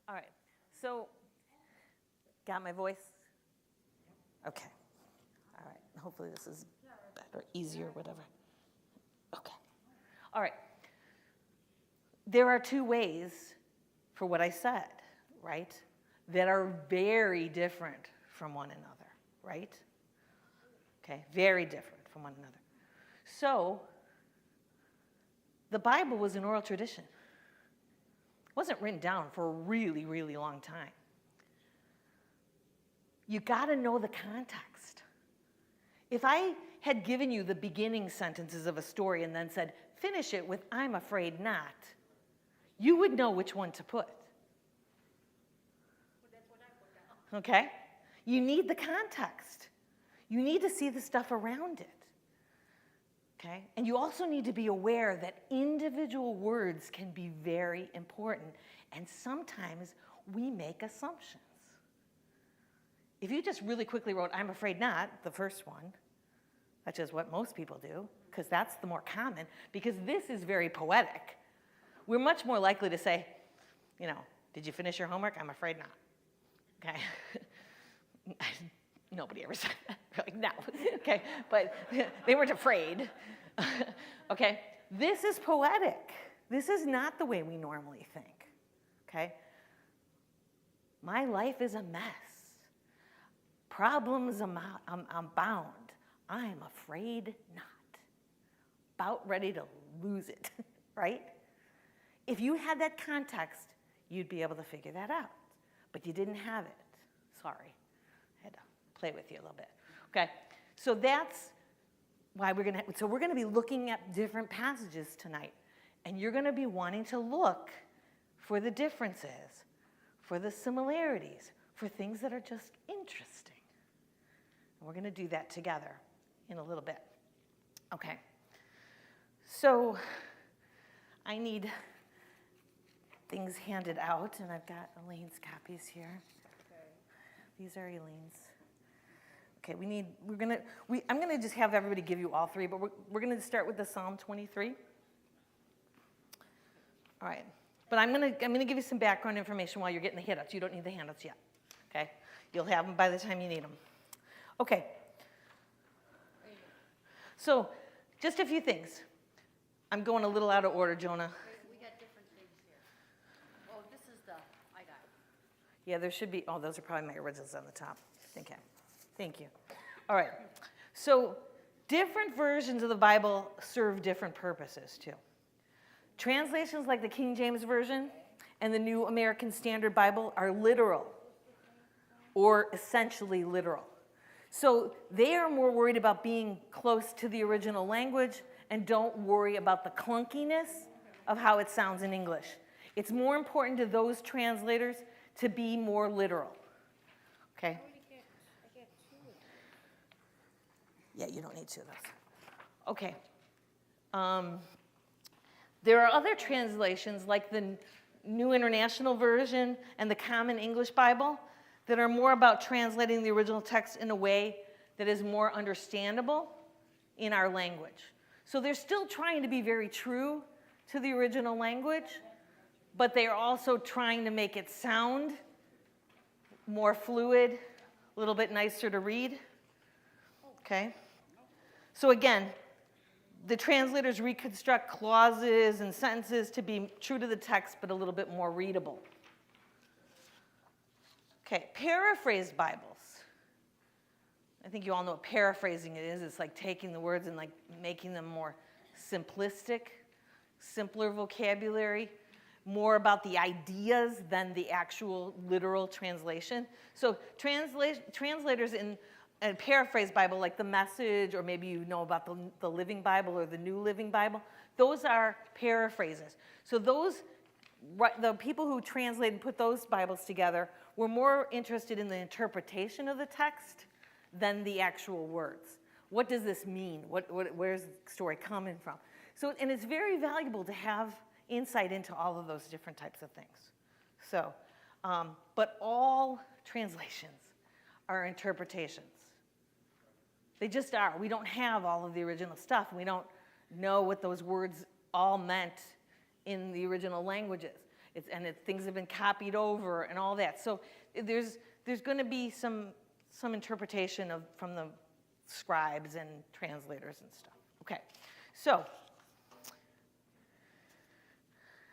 All right, so got my voice? Okay. All right, hopefully this is better, easier, whatever. Okay. All right. There are two ways for what I said, right, that are very different from one another, right? Okay, very different from one another. So, the Bible was an oral tradition. It wasn't written down for a really, really long time. You got to know the context. If I had given you the beginning sentences of a story and then said, finish it with, I'm afraid not, you would know which one to put. Well, that's what I put down. Okay? You need the context. You need to see the stuff around it. Okay? And you also need to be aware that individual words can be very important, and sometimes we make assumptions. If you just really quickly wrote, I'm afraid not, the first one, which is what most people do, because that's the more common, because this is very poetic. We're much more likely to say, you know, did you finish your homework? I'm afraid not. Okay? Nobody ever said that. Like, no. Okay? But they weren't afraid. Okay? This is poetic. This is not the way we normally think. Okay? My life is a mess. Problems abound. I'm afraid not. About ready to lose it, right? If you had that context, you'd be able to figure that out. But you didn't have it. Sorry. I had to play with you a little bit. Okay? So that's why we're going to be looking at different passages tonight. And you're going to be wanting to look for the differences, for the similarities, for things that are just interesting. And we're going to do that together in a little bit. Okay. So I need things handed out, and I've got Elaine's copies here. Okay. These are Elaine's. Okay, I'm gonna just have everybody give you all three, but we're gonna start with the Psalm 23. All right, but I'm gonna give you some background information while you're getting the handouts. You don't need the handouts yet, okay? You'll have them by the time you need them. Okay. So, just a few things. I'm going a little out of order, Jonah. We got different things here. Oh, this is I got it. Yeah, there should be, those are probably my originals on the top. Okay, thank you. All right, so different versions of the Bible serve different purposes too. Translations like the King James Version and the New American Standard Bible are literal, or essentially literal. So they are more worried about being close to the original language and don't worry about the clunkiness of how it sounds in English. It's more important to those translators to be more literal. Okay? I get two. Yeah, you don't need two of those. Okay. There are other translations like the New International Version and the Common English Bible that are more about translating the original text in a way that is more understandable in our language. So they're still trying to be very true to the original language, but they are also trying to make it sound more fluid, a little bit nicer to read. Okay? So again, the translators reconstruct clauses and sentences to be true to the text, but a little bit more readable. Okay, paraphrased Bibles. I think you all know what paraphrasing it is. It's like taking the words and like making them more simplistic, simpler vocabulary, more about the ideas than the actual literal translation. So translators in a paraphrased Bible, like the Message, or maybe you know about the Living Bible or the New Living Bible, those are paraphrases. So the people who translate and put those Bibles together were more interested in the interpretation of the text than the actual words. What does this mean? Where's the story coming from? So, and it's very valuable to have insight into all of those different types of things. So, but all translations are interpretations. They just are. We don't have all of the original stuff. We don't know what those words all meant in the original languages. Things have been copied over and all that. So there's going to be some interpretation from the scribes and translators and stuff. Okay, so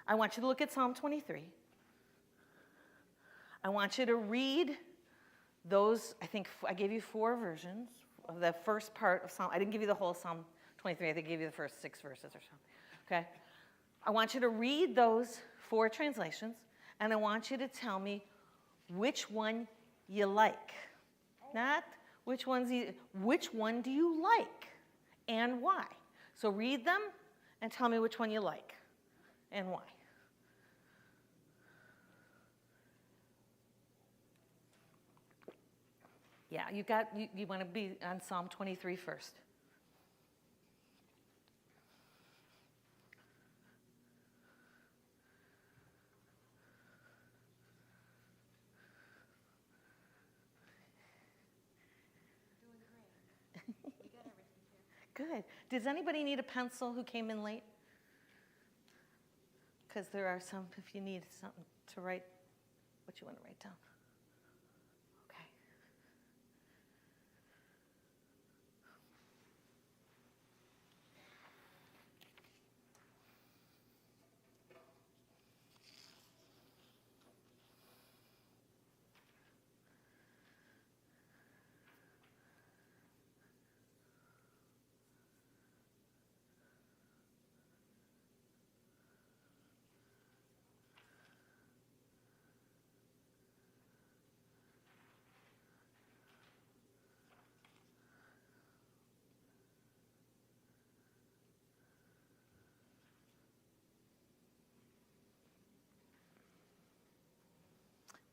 I want you to look at Psalm 23. I want you to read those. I think I gave you 4 versions of the first part of Psalm. I didn't give you the whole Psalm 23. I think I gave you the first 6 verses or something. Okay? I want you to read those 4 translations, and I want you to tell me which one you like. Not which one do you like and why? So read them and tell me which one you like and why. Yeah, you want to be on Psalm 23 first. Good. Does anybody need a pencil who came in late? Because there are some, if you need something to write, what you want to write down. Okay.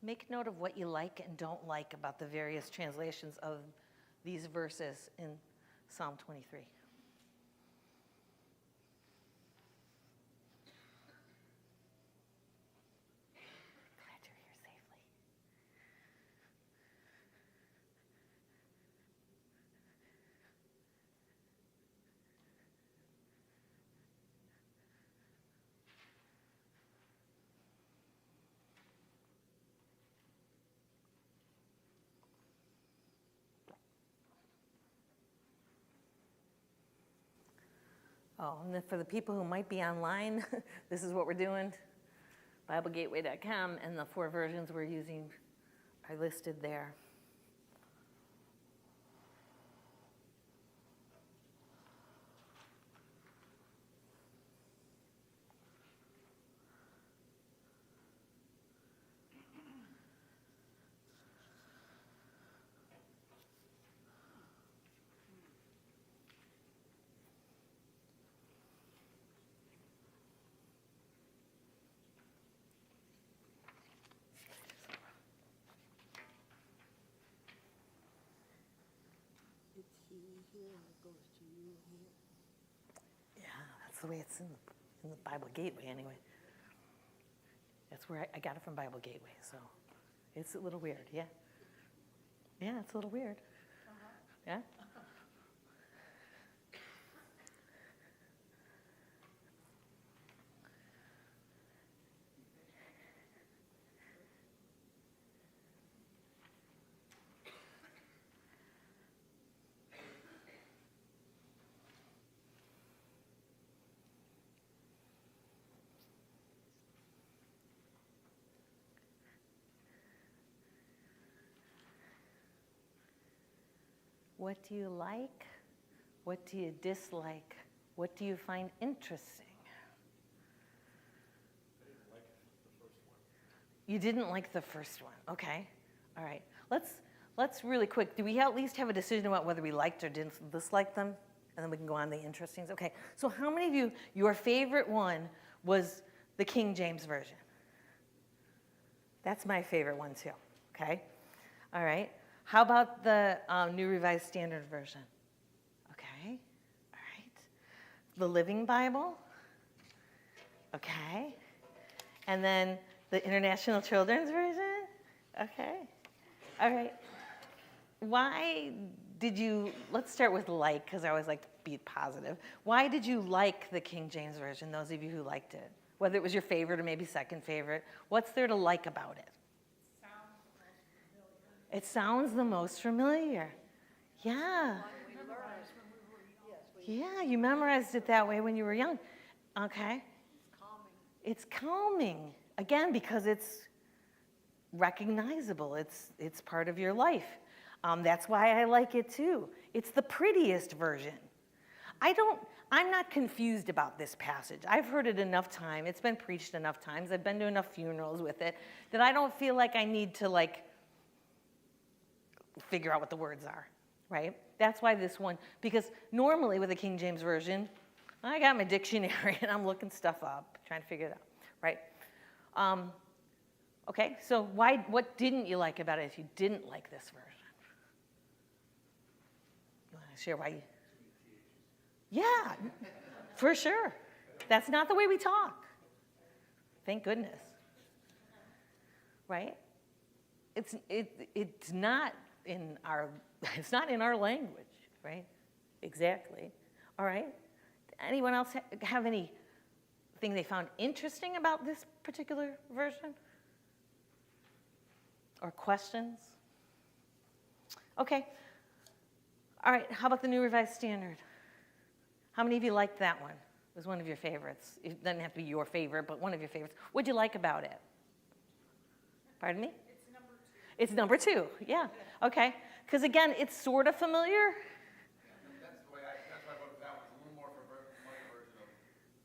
Make note of what you like and don't like about the various translations of these verses in Psalm 23. Glad you're here safely. Oh, and then for the people who might be online, this is what we're doing. BibleGateway.com, and the 4 versions we're using are listed there. Yeah, that's the way it's in the Bible Gateway anyway. That's where I got it from Bible Gateway, so it's a little weird, yeah? Yeah, it's a little weird. Yeah? What do you like? What do you dislike? What do you find interesting? I didn't like the first one. You didn't like the first one. Okay. All right. Let's really quick. Do we at least have a decision about whether we liked or didn't dislike them? And then we can go on the interestings. Okay. So how many of you, your favorite one was the King James Version? That's my favorite one too. Okay. All right. How about the New Revised Standard Version? Okay. All right. The Living Bible? Okay. And then the International Children's Version? Okay. All right. Why did you, let's start with like, because I always like to be positive. Why did you like the King James Version, those of you who liked it? Whether it was your favorite or maybe second favorite, what's there to like about it? It sounds the most familiar. Yeah. Yeah, you memorized it that way when you were young. Okay. It's calming. Again, because it's recognizable. It's part of your life. That's why I like it too. It's the prettiest version. I'm not confused about this passage. I've heard it enough time. It's been preached enough times. I've been to enough funerals with it that I don't feel like I need to figure out what the words are, right? That's why this one, because normally with the King James Version, I got my dictionary and I'm looking stuff up, trying to figure it out, right? Okay, so what didn't you like about it if you didn't like this version? You want to share why you? Yeah, for sure. That's not the way we talk. Thank goodness. Right? It's not in our language, right? Exactly. All right. Anyone else have anything they found interesting about this particular version? Or questions? Okay. All right, how about the New Revised Standard? How many of you liked that one? It was one of your favorites. It doesn't have to be your favorite, but one of your favorites. What'd you like about it? Pardon me? It's number two, yeah. Okay. Because again, it's sort of familiar. That's why I voted that one. It's a little more for my version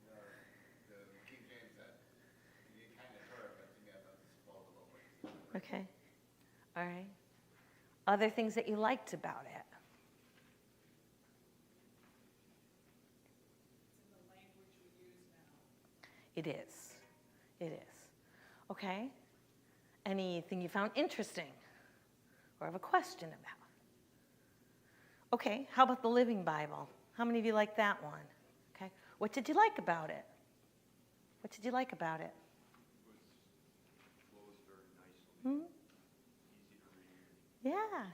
of the King James that you kind of heard, but to me I thought this flowed a little bit. Okay. All right. Other things that you liked about it? It is. It is. Okay. Anything you found interesting or have a question about? Okay, how about the Living Bible? How many of you like that one? Okay. What did you like about it? What did you like about it? Flows very nicely. Hmm? Easy to read. Yeah,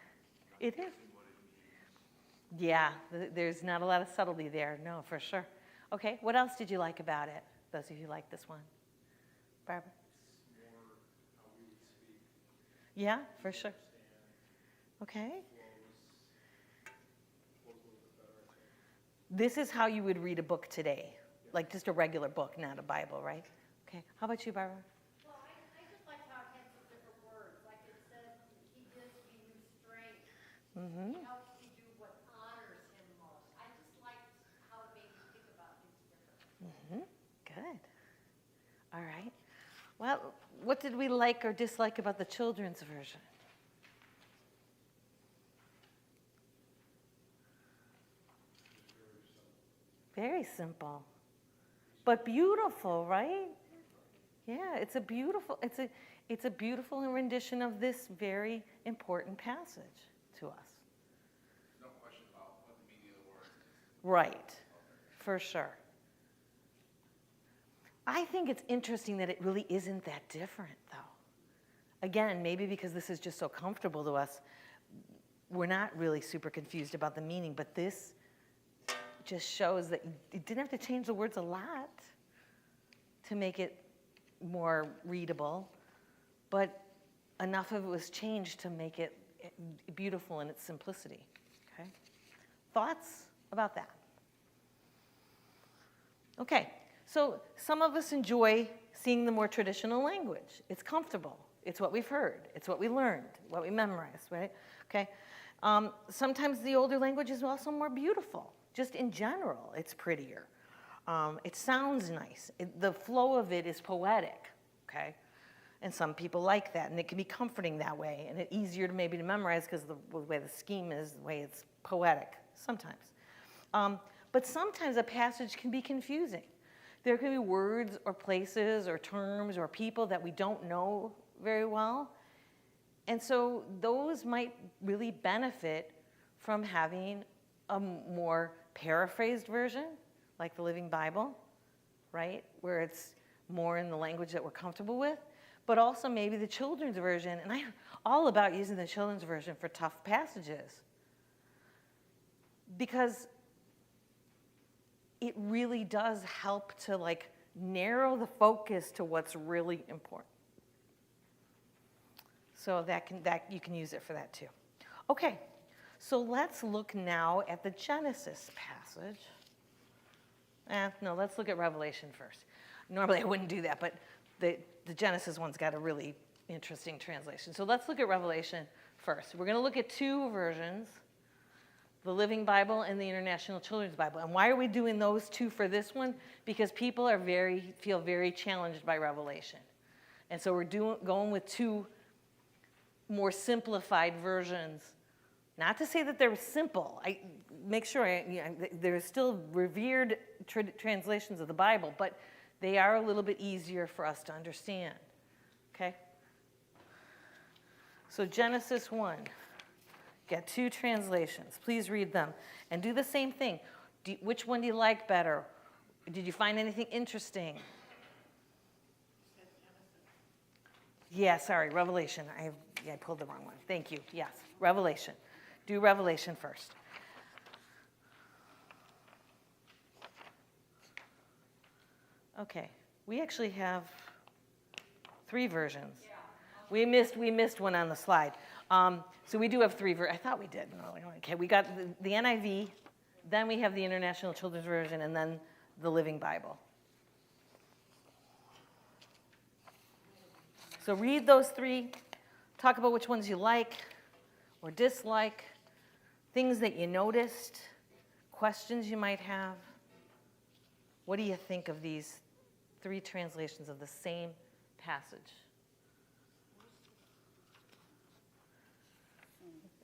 it is. Yeah, there's not a lot of subtlety there. No, for sure. Okay, what else did you like about it? Those of you who like this one. Barbara? It's more how we would speak. Yeah, for sure. Okay. Flows a little bit better, I think. This is how you would read a book today, like just a regular book, not a Bible, right? Okay. How about you, Barbara? Well, I just liked how it had some different words, like it said, he gives me new strength. Mm-hmm. He helps me do what honors him most. I just liked how it made me think about things differently. Mm-hmm. Good. All right. Well, what did we like or dislike about the children's version? Very simple, but beautiful, right? Yeah, it's a beautiful rendition of this very important passage to us. There's no question about what the meaning of the words is. Right, for sure. I think it's interesting that it really isn't that different, though. Again, maybe because this is just so comfortable to us, we're not really super confused about the meaning, but this just shows that you didn't have to change the words a lot to make it more readable, but enough of it was changed to make it beautiful in its simplicity. Okay? Thoughts about that? Okay, so some of us enjoy seeing the more traditional language. It's comfortable. It's what we've heard. It's what we learned, what we memorized, right? Okay. Sometimes the older language is also more beautiful. Just in general, it's prettier. It sounds nice. The flow of it is poetic, okay? And some people like that, and it can be comforting that way, and it's easier to maybe to memorize because the way the scheme is, the way it's poetic, sometimes. But sometimes a passage can be confusing. There can be words or places or terms or people that we don't know very well. And so those might really benefit from having a more paraphrased version, like the Living Bible, right? Where it's more in the language that we're comfortable with, but also maybe the children's version. And I'm all about using the children's version for tough passages, because it really does help to narrow the focus to what's really important. So that you can use it for that too. Okay, so let's look now at the Genesis passage. No, let's look at Revelation first. Normally I wouldn't do that, but the Genesis one's got a really interesting translation. So let's look at Revelation first. We're going to look at two versions, the Living Bible and the International Children's Bible. And why are we doing those two for this one? Because people feel very challenged by Revelation. And so we're going with two more simplified versions. Not to say that they're simple. Make sure they're still revered translations of the Bible, but they are a little bit easier for us to understand. Okay? So Genesis 1, got two translations. Please read them and do the same thing. Which one do you like better? Did you find anything interesting? Yeah, sorry, Revelation. I pulled the wrong one. Thank you. Yes, Revelation. Do Revelation first. Okay, we actually have three versions. We missed one on the slide. So we do have three versions. I thought we did. No, okay, we got the NIV, then we have the International Children's Version, and then the Living Bible. So read those three. Talk about which ones you like or dislike, things that you noticed, questions you might have. What do you think of these three translations of the same passage?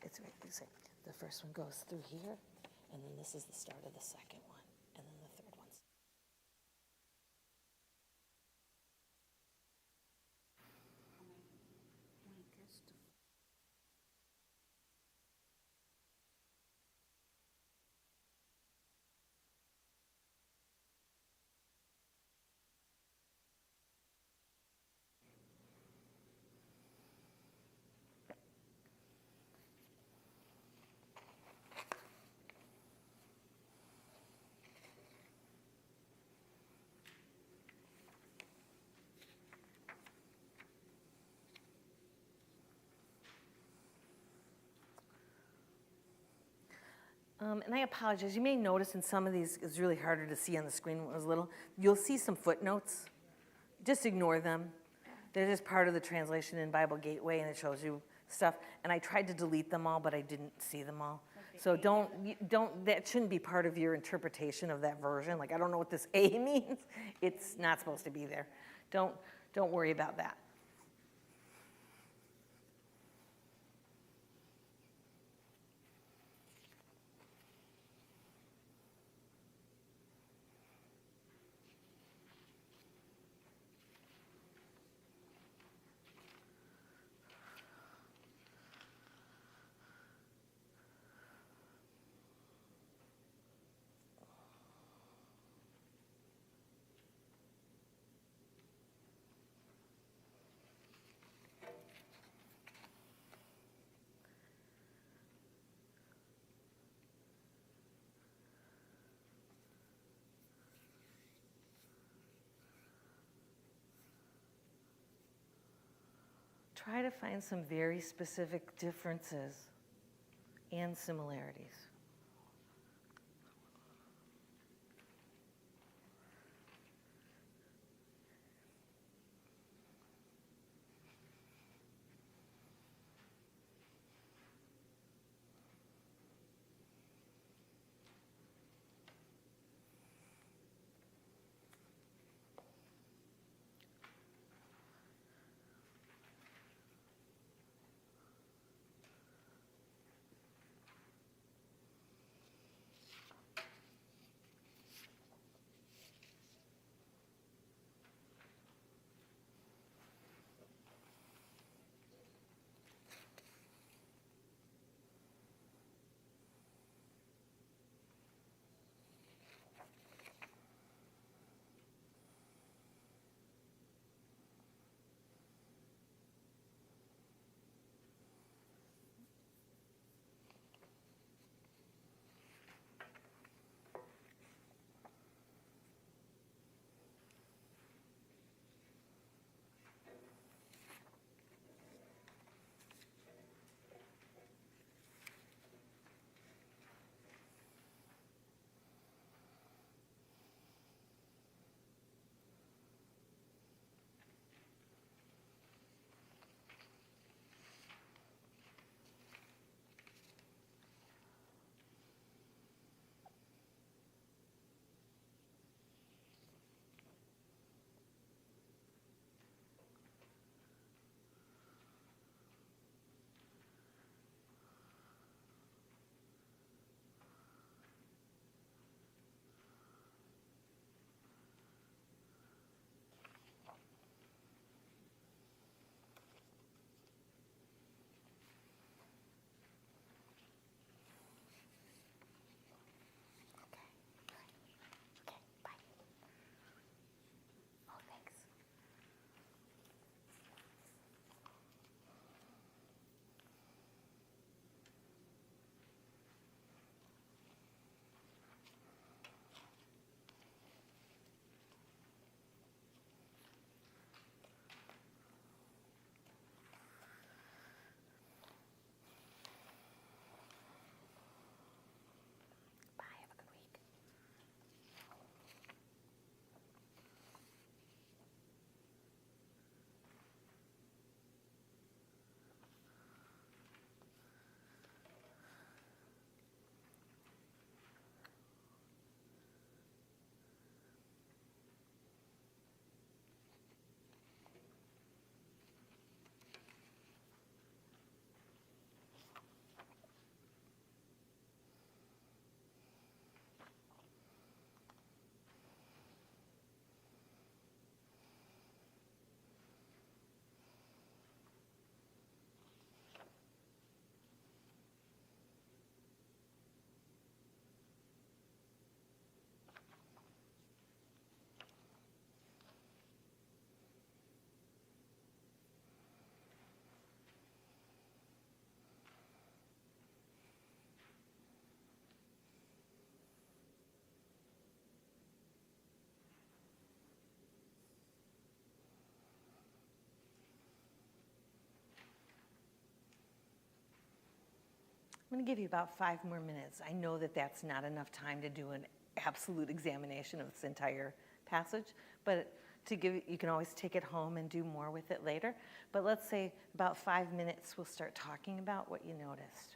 It's the first one goes through here, and then this is the start of the second one, and then the third one's. And I apologize. You may notice in some of these, it's really harder to see on the screen when it was little. You'll see some footnotes. Just ignore them. They're just part of the translation in Bible Gateway, and it shows you stuff. And I tried to delete them all, but I didn't see them all. Okay. So that shouldn't be part of your interpretation of that version. Like, I don't know what this A means. It's not supposed to be there. Don't worry about that. Try to find some very specific differences and similarities. I'm going to give you about 5 more minutes. I know that that's not enough time to do an absolute examination of this entire passage, but you can always take it home and do more with it later. But let's say about 5 minutes, we'll start talking about what you noticed.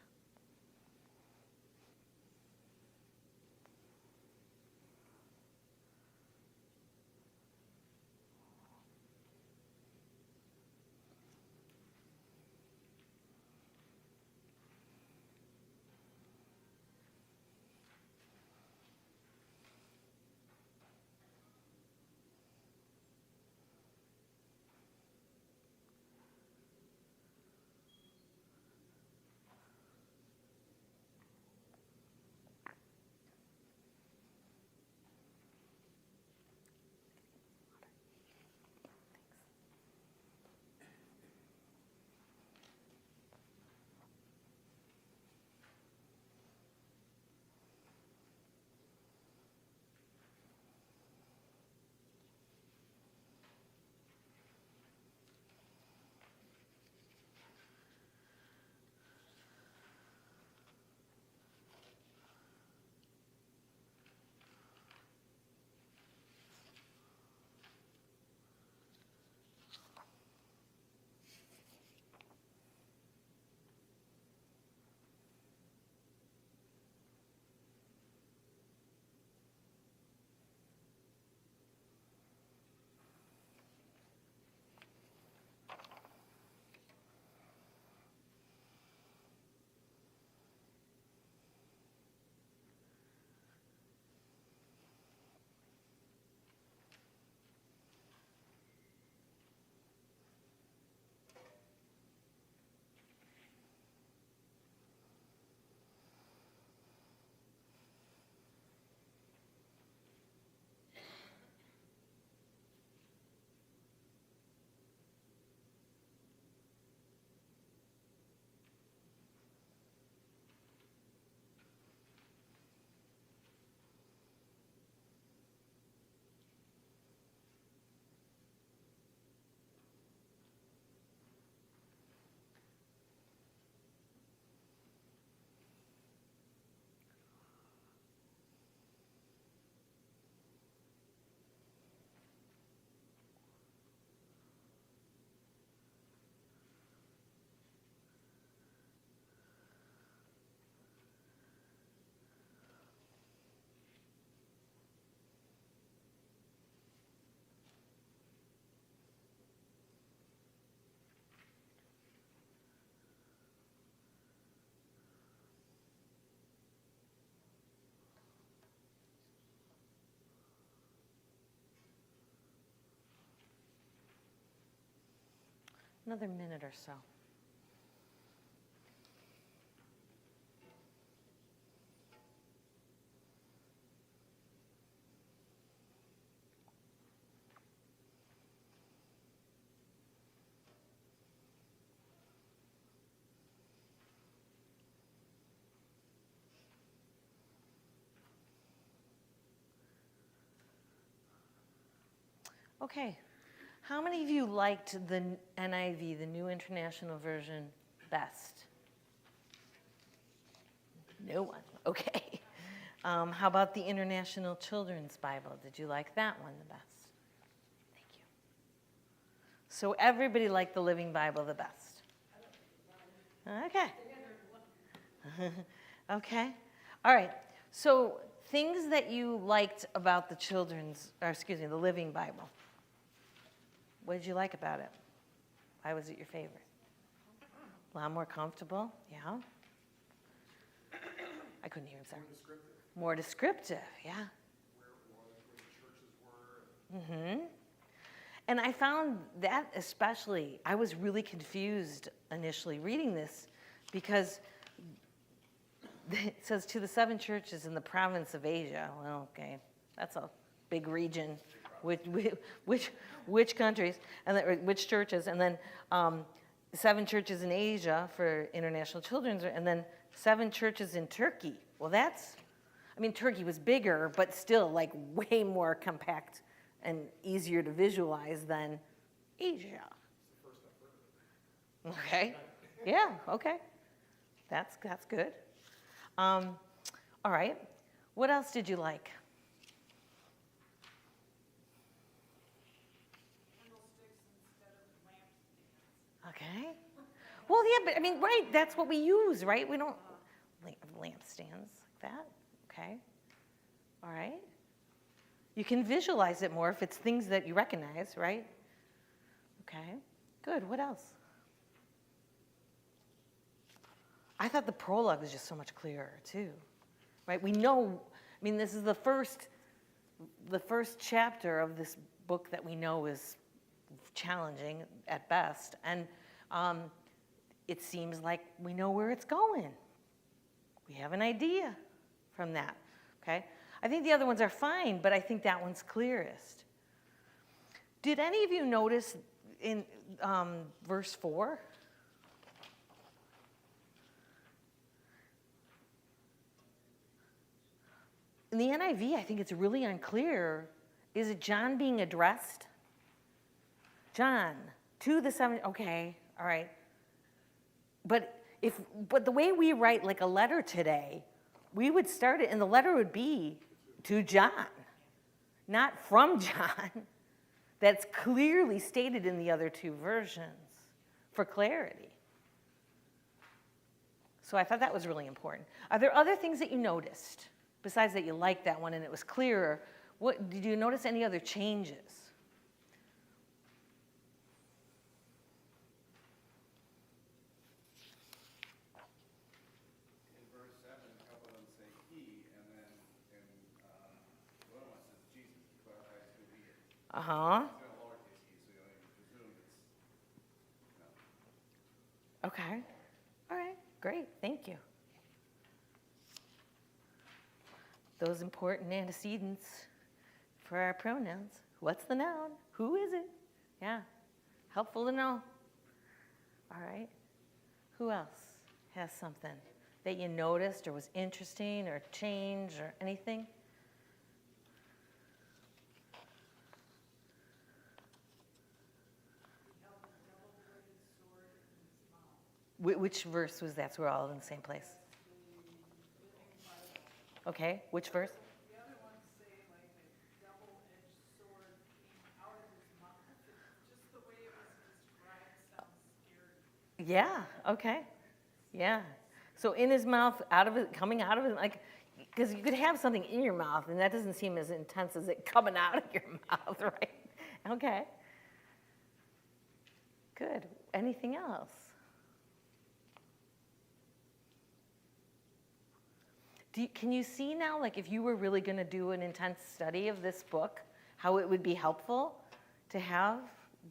Another minute or so. Okay, how many of you liked the NIV, the New International Version, best? No one, okay. How about the International Children's Bible? Did you like that one the best? Thank you. So everybody liked the Living Bible the best? Okay. Okay, all right. So things that you liked about the Living Bible. What did you like about it? Why was it your favorite? A lot more comfortable, yeah. I couldn't hear him, sorry. More descriptive, yeah. Where it was, where the churches were. Mm-hmm. And I found that especially, I was really confused initially reading this because it says to the 7 churches in the province of Asia. Well, okay, that's a big region. Which countries and then, or which churches, and then 7 churches in Asia for International Children's, and then 7 churches in Turkey. Well, Turkey was bigger, but still like way more compact and easier to visualize than Asia. It's the first I've heard of it. Okay, yeah, okay. That's good. All right. What else did you like? Candlesticks instead of lampstands. Okay. Well, yeah, but I mean, right, that's what we use, right? We don't lampstands like that. Okay. All right. You can visualize it more if it's things that you recognize, right? Okay. Good. What else? I thought the prologue was just so much clearer too, right? We know, I mean, this is the first chapter of this book that we know is challenging at best, and it seems like we know where it's going. We have an idea from that, okay? I think the other ones are fine, but I think that one's clearest. Did any of you notice in verse 4? In the NIV, I think it's really unclear. Is it John being addressed? John, to the seven, okay, all right. But the way we write like a letter today, we would start it, and the letter would be to John, not from John. That's clearly stated in the other two versions for clarity. So I thought that was really important. Are there other things that you noticed? Besides that you liked that one and it was clearer, did you notice any other changes? In verse 7, a couple of them say he, and then in the other one says Jesus. It clarifies who he is. Uh-huh. It's in a lowercase he, so you presume it's, Okay. All right, great, thank you. Those important antecedents for our pronouns. What's the noun? Who is it? Yeah, helpful to know. All right. Who else has something that you noticed or was interesting or changed or anything? Which verse was that? So we're all in the same place. Okay, which verse? The other ones say like a double-edged sword came out of his mouth. Just the way it was described sounds scary. Yeah, okay. Yeah. So in his mouth, out of it, coming out of it, like, because you could have something in your mouth, and that doesn't seem as intense as it coming out of your mouth, right? Okay. Good. Anything else? Can you see now, like if you were really going to do an intense study of this book, how it would be helpful to have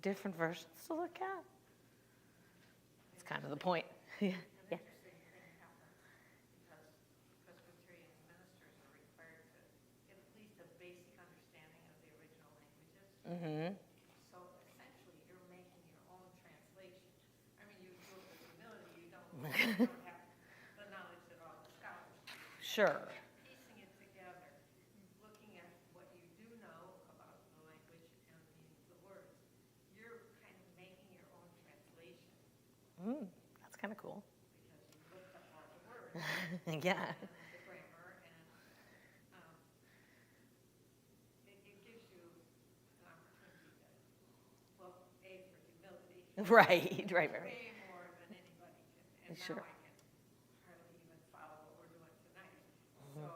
different versions to look at? It's kind of the point. Yeah. An interesting thing happens because Presbyterian ministers are required to get at least a basic understanding of the original languages. Mm-hmm. So essentially, you're making your own translation. I mean, you do it with humility. You don't have the knowledge that all the scholars do. Sure. Piecing it together, looking at what you do know about the language and the meaning of the words, you're kind of making your own translation That's kind of cool. because you looked up all the words Yeah. and the grammar, and it gives you an opportunity to, well, A, for humility, Right. way more than anybody can, and Sure. now I can hardly even follow what we're doing tonight. So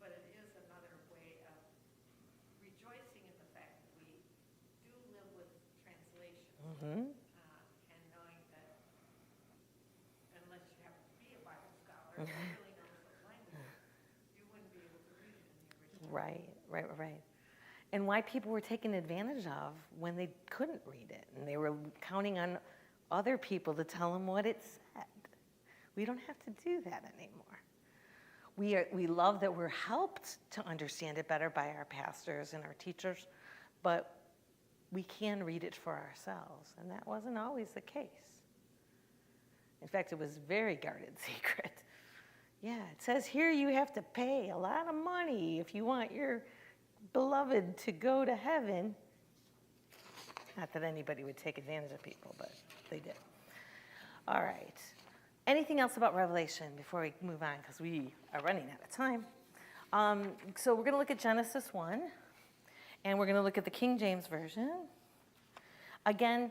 but it is another way of rejoicing in the fact that we do live with translations, Mm-hmm. and knowing that unless you happen to be a Bible scholar who really knows those languages, you wouldn't be able to read it in the original. Right. And why people were taken advantage of when they couldn't read it, and they were counting on other people to tell them what it said. We don't have to do that anymore. We love that we're helped to understand it better by our pastors and our teachers, but we can read it for ourselves, and that wasn't always the case. In fact, it was very guarded secret. Yeah, it says here you have to pay a lot of money if you want your beloved to go to heaven. Not that anybody would take advantage of people, but they did. All right. Anything else about Revelation before we move on? Because we are running out of time. So we're going to look at Genesis 1, and we're going to look at the King James Version. Again,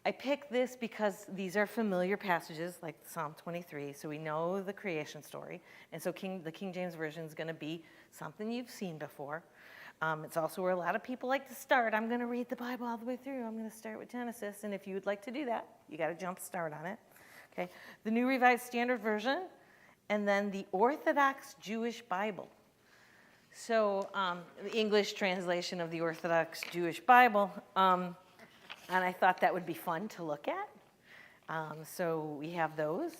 I picked this because these are familiar passages like Psalm 23, so we know the creation story. And so the King James Version is going to be something you've seen before. It's also where a lot of people like to start. I'm going to read the Bible all the way through. I'm going to start with Genesis, and if you would like to do that, you got to jump start on it. Okay, the New Revised Standard Version, and then the Orthodox Jewish Bible. So the English translation of the Orthodox Jewish Bible, and I thought that would be fun to look at. So we have those.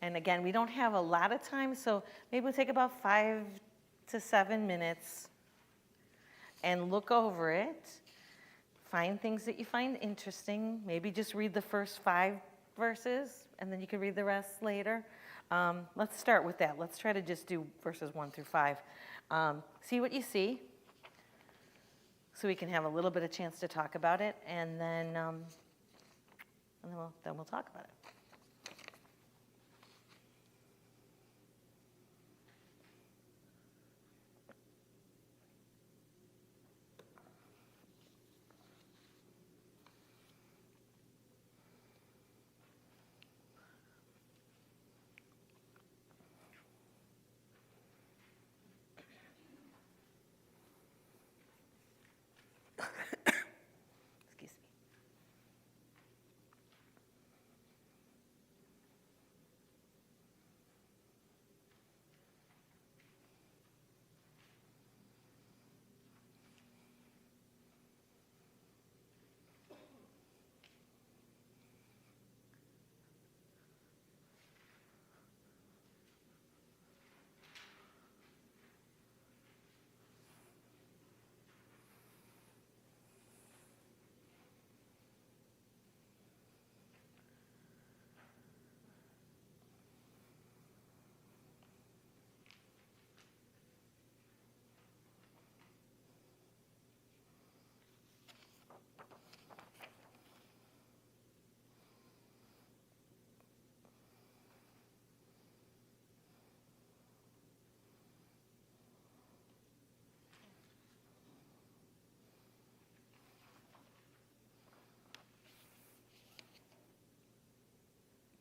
And again, we don't have a lot of time, so maybe we'll take about 5 to 7 minutes and look over it, find things that you find interesting, maybe just read the first 5 verses, and then you can read the rest later. Let's start with that. Let's try to just do verses 1 through 5. See what you see, so we can have a little bit of chance to talk about it, and then we'll talk about it. Excuse me.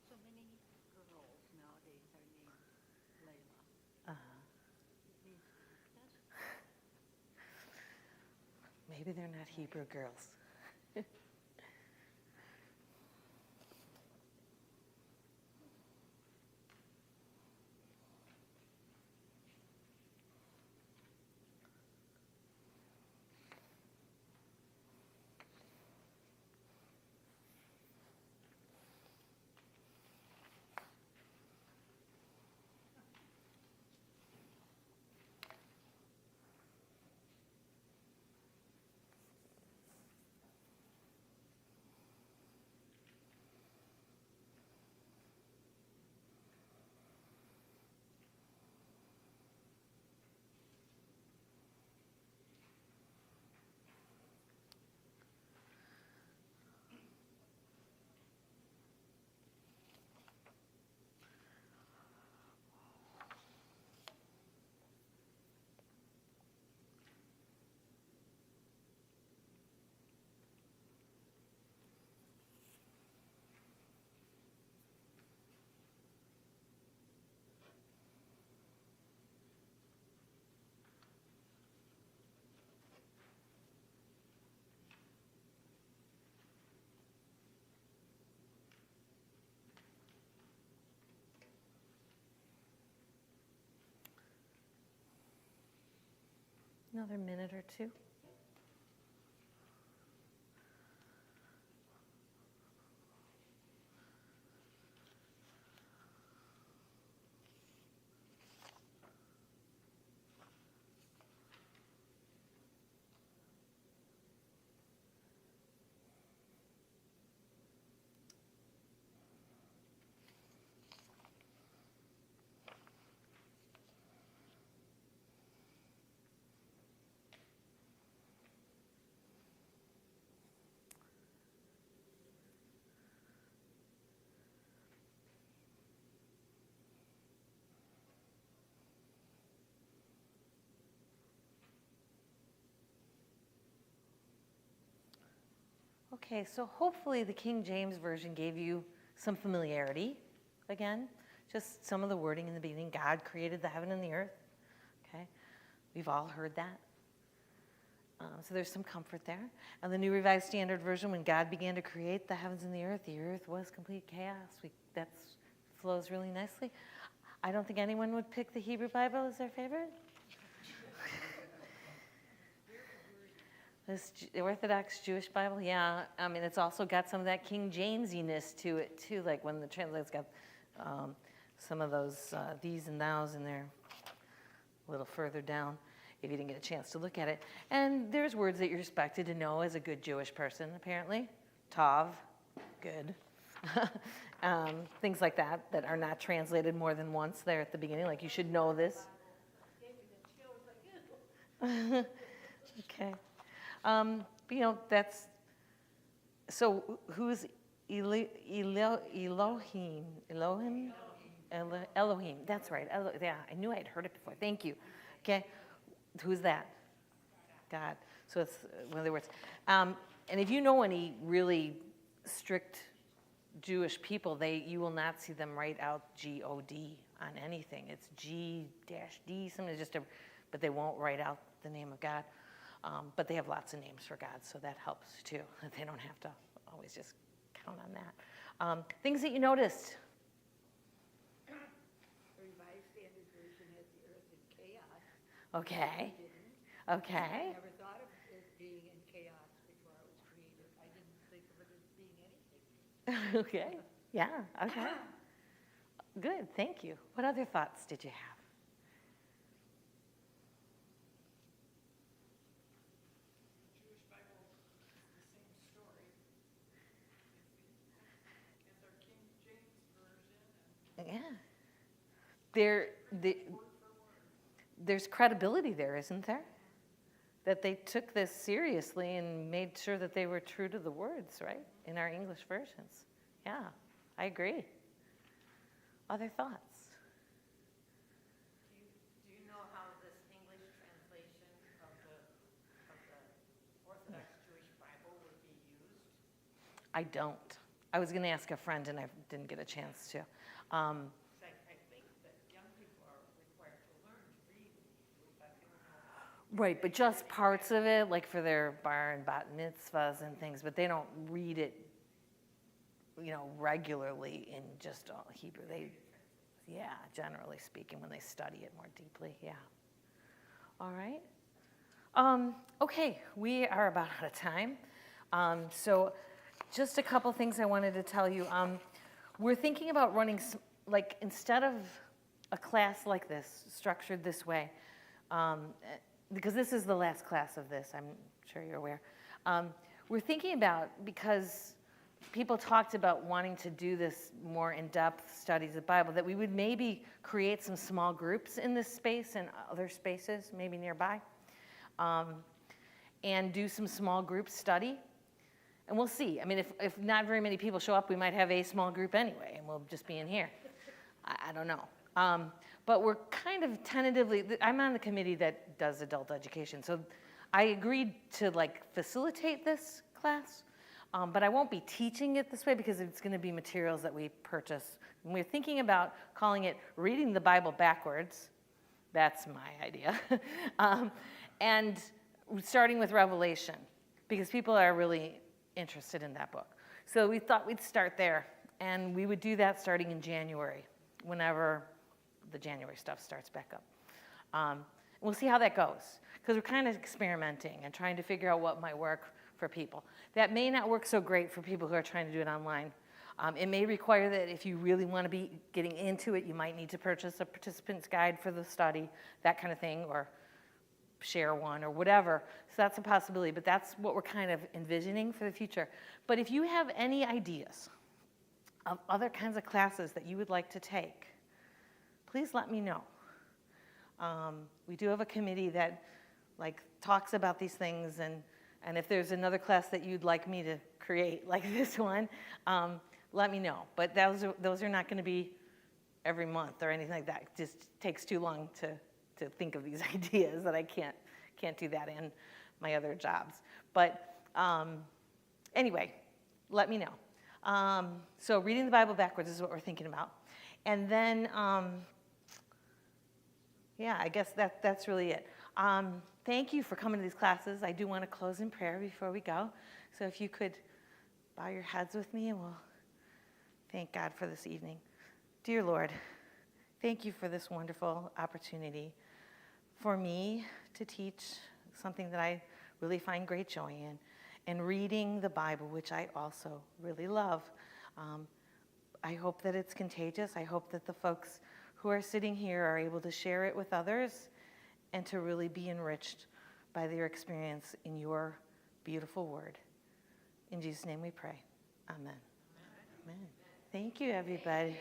So many girls nowadays are named Layla. Means Maybe they're not Hebrew girls. Another minute or two. Okay, so hopefully the King James Version gave you some familiarity again. Just some of the wording in the beginning. God created the heaven and the earth. Okay, we've all heard that. So there's some comfort there. And the New Revised Standard Version, when God began to create the heavens and the earth was complete chaos. That flows really nicely. I don't think anyone would pick the Hebrew Bible as their favorite. This Orthodox Jewish Bible, yeah. I mean, it's also got some of that King Jamesiness to it, too, like when the translator's got some of those these and thous in there a little further down, if you didn't get a chance to look at it. And there's words that you're expected to know as a good Jewish person, apparently. Tav, good. Things like that are not translated more than once there at the beginning, like you should know this. Okay. That's, so who's Elohim? Elohim, that's right. Yeah, I knew I'd heard it before. Thank you. Okay, who's that? God. So it's one of the words. And if you know any really strict Jewish people, you will not see them write out G-O-D on anything. It's G-D, something but they won't write out the name of God. But they have lots of names for God, so that helps too. They don't have to always just count on that. Things that you noticed. The Revised Standard Version has the earth in chaos. Okay. I Okay. never thought of it being in chaos before it was created. I didn't think of it as being anything. Okay. Yeah. Okay. Good. Thank you. What other thoughts did you have? Jewish Bible is the same story. It's our King James Version. Yeah. There's credibility there, isn't there? That they took this seriously and made sure that they were true to the words, right? In our English versions. Yeah, I agree. Other thoughts? Do you know how this English translation of the Orthodox Jewish Bible would be used? I don't. I was going to ask a friend, and I didn't get a chance to. I think that young people are required to learn to read. But I don't know. Right, but just parts of it, like for their bar and bat mitzvahs and things, but they don't read it, regularly in just all Hebrew. Generally speaking, when they study it more deeply, yeah. All right. Okay, we are about out of time. So just a couple things I wanted to tell you. We're thinking about running, instead of a class like this, structured this way, because this is the last class of this, I'm sure you're aware. We're thinking about, because people talked about wanting to do this more in-depth studies of the Bible, that we would maybe create some small groups in this space and other spaces, maybe nearby, and do some small group study. And we'll see. I mean, if not very many people show up, we might have a small group anyway, and we'll just be in here. I don't know. But we're kind of tentatively, I'm on the committee that does adult education, so I agreed to facilitate this class, but I won't be teaching it this way because it's going to be materials that we purchase. And we're thinking about calling it Reading the Bible Backwards. That's my idea. And starting with Revelation, because people are really interested in that book. So we thought we'd start there, and we would do that starting in January, whenever the January stuff starts back up. We'll see how that goes, because we're kind of experimenting and trying to figure out what might work for people. That may not work so great for people who are trying to do it online. It may require that if you really want to be getting into it, you might need to purchase a participant's guide for the study, that kind of thing, or share one or whatever. So that's a possibility, but that's what we're kind of envisioning for the future. But if you have any ideas of other kinds of classes that you would like to take, please let me know. We do have a committee that talks about these things, and if there's another class that you'd like me to create, like this one, let me know. But those are not going to be every month or anything like that. It just takes too long to think of these ideas that I can't do that in my other jobs. But Anyway, let me know. So reading the Bible backwards is what we're thinking about. And then, yeah, I guess that's really it. Thank you for coming to these classes. I do want to close in prayer before we go. So if you could bow your heads with me, and we'll thank God for this evening. Dear Lord, thank you for this wonderful opportunity for me to teach something that I really find great joy in, and reading the Bible, which I also really love. I hope that it's contagious. I hope that the folks who are sitting here are able to share it with others and to really be enriched by their experience in your beautiful word. In Jesus' name we pray. Amen. Amen. Thank you, everybody.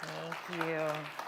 Thank you.